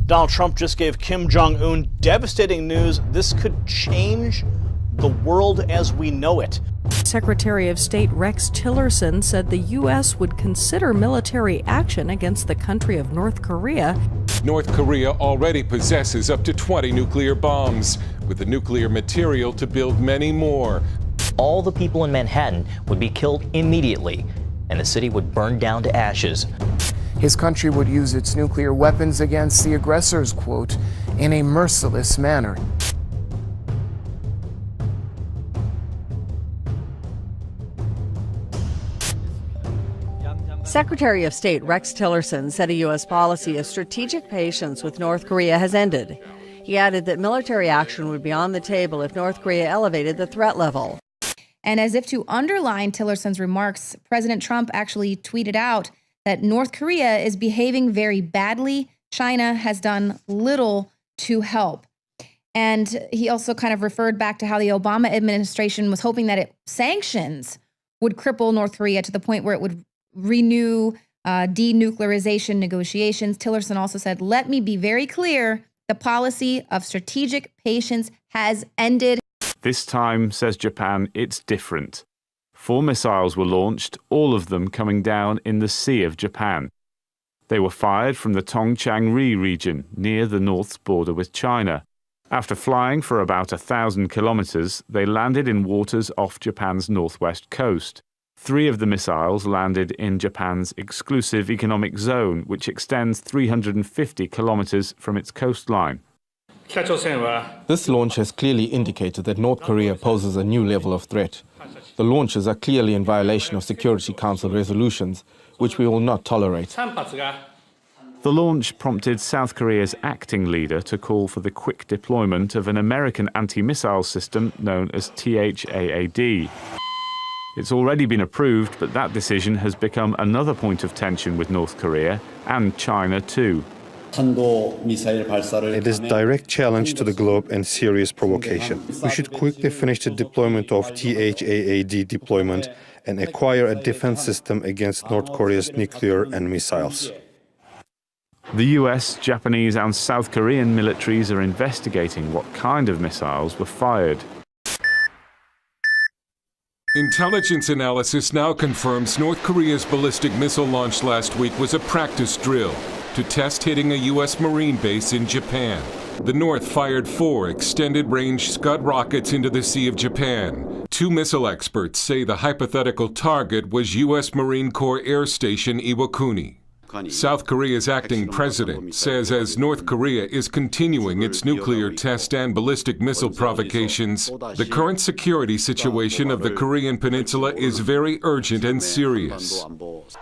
Donald Trump just gave Kim Jong-un devastating news. This could change the world as we know it. Secretary of State Rex Tillerson said the U.S. would consider military action against the country of North Korea. North Korea already possesses up to 20 nuclear bombs, with the nuclear material to build many more. All the people in Manhattan would be killed immediately, and the city would burn down to ashes. His country would use its nuclear weapons against the aggressors, quote, in a merciless manner. Secretary of State Rex Tillerson said a U.S. policy of strategic patience with North Korea has ended. He added that military action would be on the table if North Korea elevated the threat level. And as if to underline Tillerson's remarks, President Trump actually tweeted out that North Korea is behaving very badly. China has done little to help. And he also kind of referred back to how the Obama administration was hoping that sanctions would cripple North Korea to the point where it would renew denuclearization negotiations. Tillerson also said, "Let me be very clear, the policy of strategic patience has ended." This time, says Japan, it's different. 4 missiles were launched, all of them coming down in the Sea of Japan. They were fired from the Tongchang-ri region, near the North's border with China. After flying for about 1,000 kilometers, they landed in waters off Japan's northwest coast. 3 of the missiles landed in Japan's exclusive economic zone, which extends 350 kilometers from its coastline. This launch has clearly indicated that North Korea poses a new level of threat. The launches are clearly in violation of Security Council resolutions, which we will not tolerate. The launch prompted South Korea's acting leader to call for the quick deployment of an American anti-missile system known as THAAD. It's already been approved, but that decision has become another point of tension with North Korea and China too. It is direct challenge to the globe and serious provocation. We should quickly finish the deployment of THAAD deployment and acquire a defense system against North Korea's nuclear and missiles. The US, Japanese and South Korean militaries are investigating what kind of missiles were fired. Intelligence analysis now confirms North Korea's ballistic missile launch last week was a practice drill to test hitting a U.S. Marine base in Japan. The North fired 4 extended-range Scud rockets into the Sea of Japan. 2 missile experts say the hypothetical target was U.S. Marine Corps Air Station Iwakuni. South Korea's acting president says as North Korea is continuing its nuclear test and ballistic missile provocations, the current security situation of the Korean peninsula is very urgent and serious.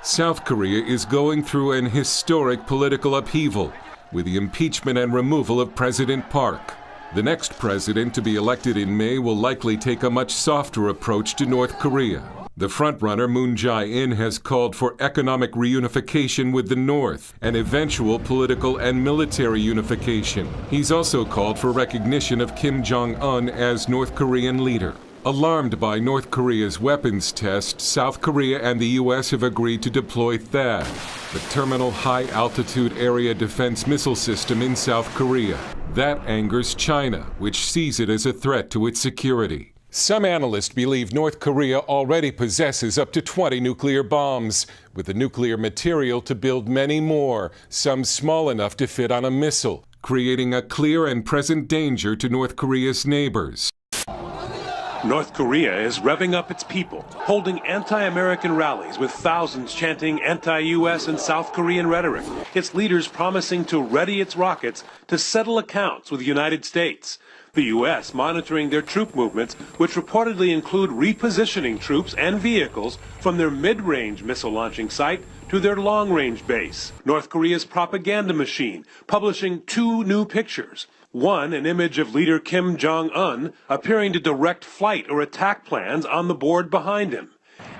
South Korea is going through an historic political upheaval with the impeachment and removal of President Park. The next president to be elected in May will likely take a much softer approach to North Korea. The frontrunner Moon Jae-in has called for economic reunification with the North and eventual political and military unification. He's also called for recognition of Kim Jong-un as North Korean leader. Alarmed by North Korea's weapons test, South Korea and the U.S. have agreed to deploy THAAD, the Terminal High Altitude Area Defense Missile System in South Korea. That angers China, which sees it as a threat to its security. Some analysts believe North Korea already possesses up to 20 nuclear bombs, with the nuclear material to build many more, some small enough to fit on a missile, creating a clear and present danger to North Korea's neighbors. North Korea is revving up its people, holding anti-American rallies with thousands chanting anti-U.S. and South Korean rhetoric, its leaders promising to ready its rockets to settle accounts with the United States. The U.S. monitoring their troop movements, which reportedly include repositioning troops and vehicles from their mid-range missile launching site to their long-range base. North Korea's propaganda machine publishing 2 new pictures. One, an image of leader Kim Jong-un appearing to direct flight or attack plans on the board behind him.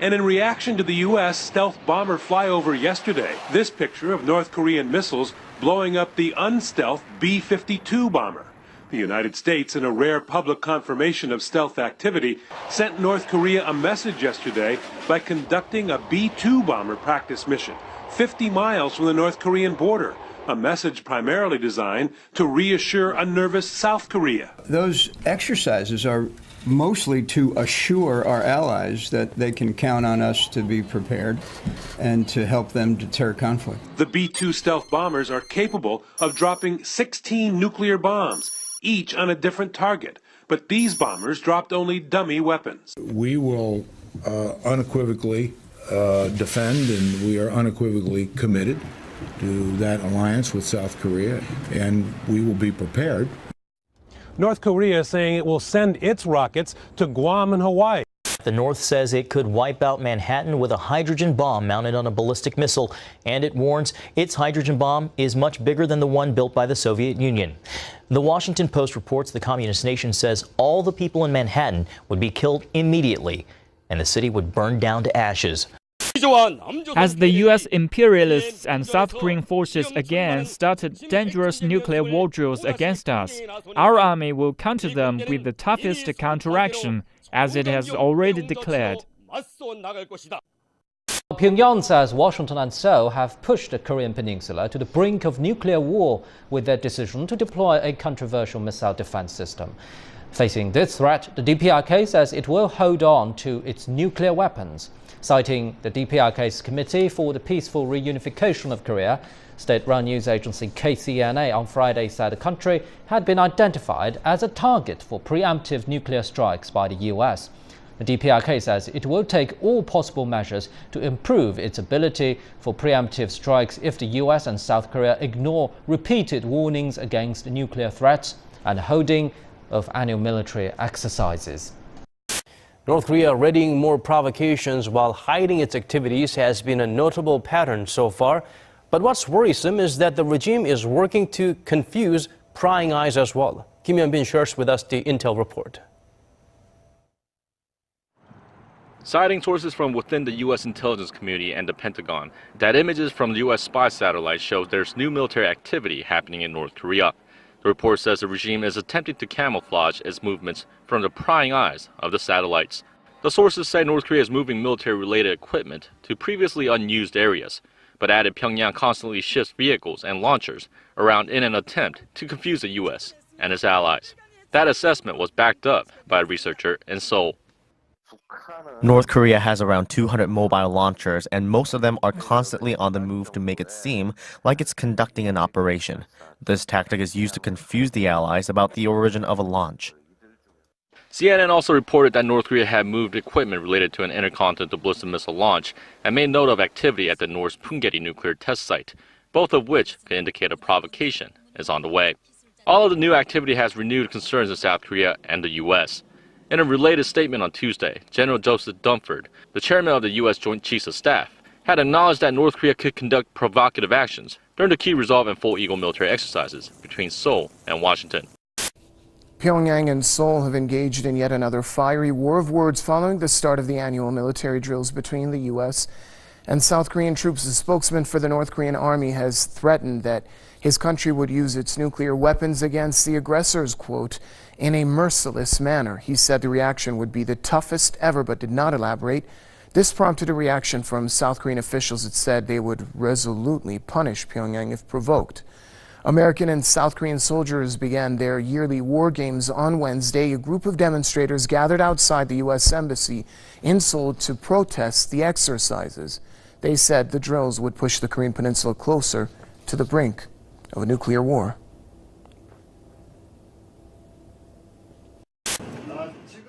And in reaction to the U.S. stealth bomber flyover yesterday, this picture of North Korean missiles blowing up the unstealth B-52 bomber. The United States, in a rare public confirmation of stealth activity, sent North Korea a message yesterday by conducting a B-2 bomber practice mission 50 miles from the North Korean border, a message primarily designed to reassure a nervous South Korea. Those exercises are mostly to assure our allies that they can count on us to be prepared and to help them deter conflict. The B-2 stealth bombers are capable of dropping 16 nuclear bombs, each on a different target. But these bombers dropped only dummy weapons. We will unequivocally defend, and we are unequivocally committed to that alliance with South Korea, and we will be prepared. North Korea is saying it will send its rockets to Guam and Hawaii. The North says it could wipe out Manhattan with a hydrogen bomb mounted on a ballistic missile, and it warns its hydrogen bomb is much bigger than the one built by the Soviet Union. The Washington Post reports the communist nation says all the people in Manhattan would be killed immediately, and the city would burn down to ashes. As the U.S. imperialists and South Korean forces again started dangerous nuclear war drills against us, our army will counter them with the toughest counteraction, as it has already declared. Pyongyang says Washington and Seoul have pushed the Korean peninsula to the brink of nuclear war with their decision to deploy a controversial missile defense system. Facing this threat, the DPRK says it will hold on to its nuclear weapons. Citing the DPRK's Committee for the Peaceful Reunification of Korea, state-run news agency KCNA on Friday said the country had been identified as a target for preemptive nuclear strikes by the U.S. The DPRK says it will take all possible measures to improve its ability for preemptive strikes if the U.S. and South Korea ignore repeated warnings against nuclear threats and holding of annual military exercises. North Korea readying more provocations while hiding its activities has been a notable pattern so far. But what's worrisome is that the regime is working to confuse prying eyes as well. Kim Hyun-bin shares with us the intel report. Citing sources from within the U.S. intelligence community and the Pentagon, that images from the U.S. spy satellite shows there's new military activity happening in North Korea. The report says the regime is attempting to camouflage its movements from the prying eyes of the satellites. The sources say North Korea is moving military-related equipment to previously unused areas, but added Pyongyang constantly shifts vehicles and launchers around in an attempt to confuse the U.S. and its allies. That assessment was backed up by a researcher in Seoul. North Korea has around 200 mobile launchers, and most of them are constantly on the move to make it seem like it's conducting an operation. This tactic is used to confuse the allies about the origin of a launch. CNN also reported that North Korea had moved equipment related to an intercontinental ballistic missile launch and made note of activity at the North's Punggye nuclear test site, both of which could indicate a provocation is on the way. All of the new activity has renewed concerns in South Korea and the U.S. In a related statement on Tuesday, General Joseph Dunford, the chairman of the U.S. Joint Chiefs of Staff, had acknowledged that North Korea could conduct provocative actions during the key resolve and full Eagle military exercises between Seoul and Washington. Pyongyang and Seoul have engaged in yet another fiery war of words following the start of the annual military drills between the U.S. and South Korean troops. The spokesman for the North Korean army has threatened that his country would use its nuclear weapons against the aggressors, quote, in a merciless manner. He said the reaction would be the toughest ever, but did not elaborate. This prompted a reaction from South Korean officials that said they would resolutely punish Pyongyang if provoked. American and South Korean soldiers began their yearly war games on Wednesday. A group of demonstrators gathered outside the U.S. Embassy in Seoul to protest the exercises. They said the drills would push the Korean Peninsula closer to the brink of a nuclear war.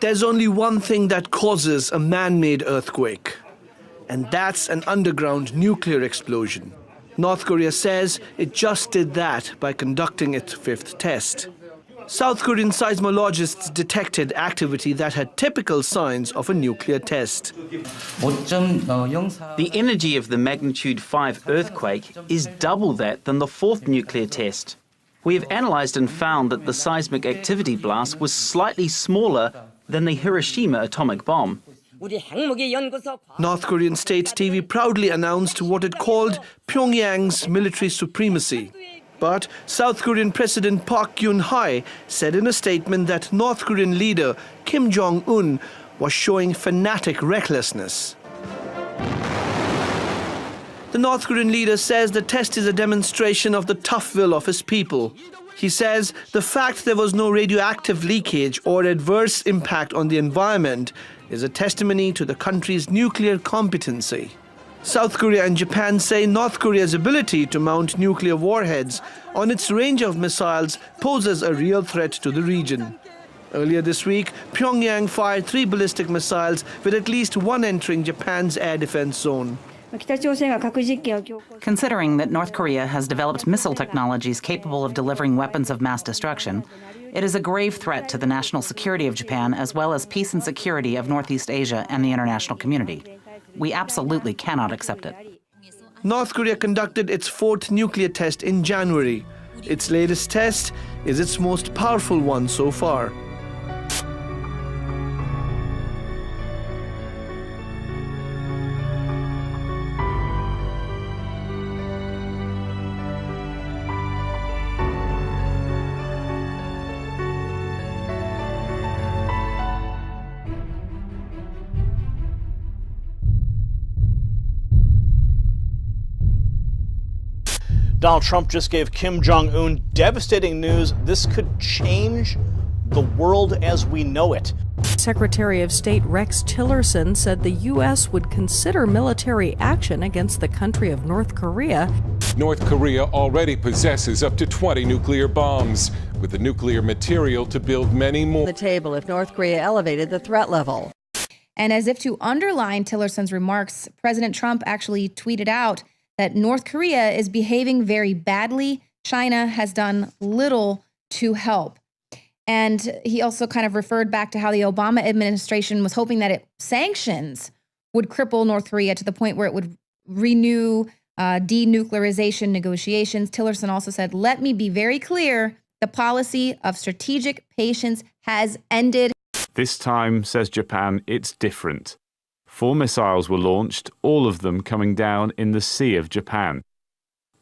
There's only one thing that causes a man-made earthquake, and that's an underground nuclear explosion. North Korea says it just did that by conducting its fifth test. South Korean seismologists detected activity that had typical signs of a nuclear test. The energy of the magnitude 5 earthquake is double that than the 4th nuclear test. We have analysed and found that the seismic activity blast was slightly smaller than the Hiroshima atomic bomb. North Korean state TV proudly announced what it called Pyongyang's military supremacy. But South Korean President Park Geun-hye said in a statement that North Korean leader Kim Jong-un was showing fanatic recklessness. The North Korean leader says the test is a demonstration of the tough will of his people. He says the fact there was no radioactive leakage or adverse impact on the environment is a testimony to the country's nuclear competency. South Korea and Japan say North Korea's ability to mount nuclear warheads on its range of missiles poses a real threat to the region. Earlier this week, Pyongyang fired 3 ballistic missiles, with at least 1 entering Japan's air defense zone. Considering that North Korea has developed missile technologies capable of delivering weapons of mass destruction, it is a grave threat to the national security of Japan as well as peace and security of Northeast Asia and the international community. We absolutely cannot accept it. North Korea conducted its 4th nuclear test in January. Its latest test is its most powerful one so far. Donald Trump just gave Kim Jong-un devastating news. This could change the world as we know it. Secretary of State Rex Tillerson said the U.S. would consider military action against the country of North Korea. North Korea already possesses up to 20 nuclear bombs, with the nuclear material to build many more. The table if North Korea elevated the threat level. And as if to underline Tillerson's remarks, President Trump actually tweeted out that North Korea is behaving very badly. China has done little to help. And he also kind of referred back to how the Obama administration was hoping that sanctions would cripple North Korea to the point where it would renew denuclearization negotiations. Tillerson also said, "Let me be very clear, the policy of strategic patience has ended." This time, says Japan, it's different. 4 missiles were launched, all of them coming down in the Sea of Japan.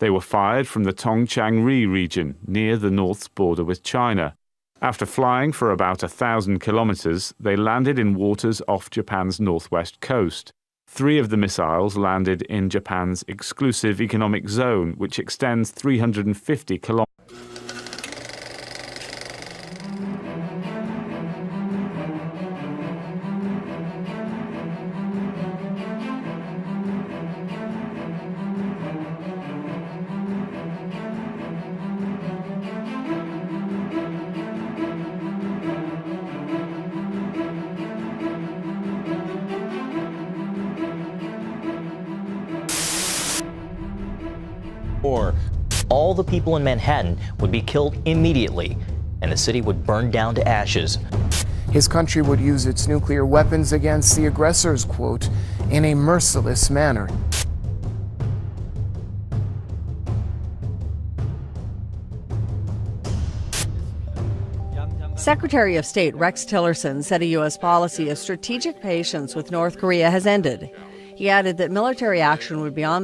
They were fired from the Tongchang-ri region, near the North's border with China. After flying for about 1,000 kilometers, they landed in waters off Japan's northwest coast. 3 of the missiles landed in Japan's exclusive economic zone, which extends 350 kilometers. All the people in Manhattan would be killed immediately, and the city would burn down to ashes. His country would use its nuclear weapons against the aggressors, quote, in a merciless manner. Secretary of State Rex Tillerson said a U.S. policy of strategic patience with North Korea has ended. He added that military action would be on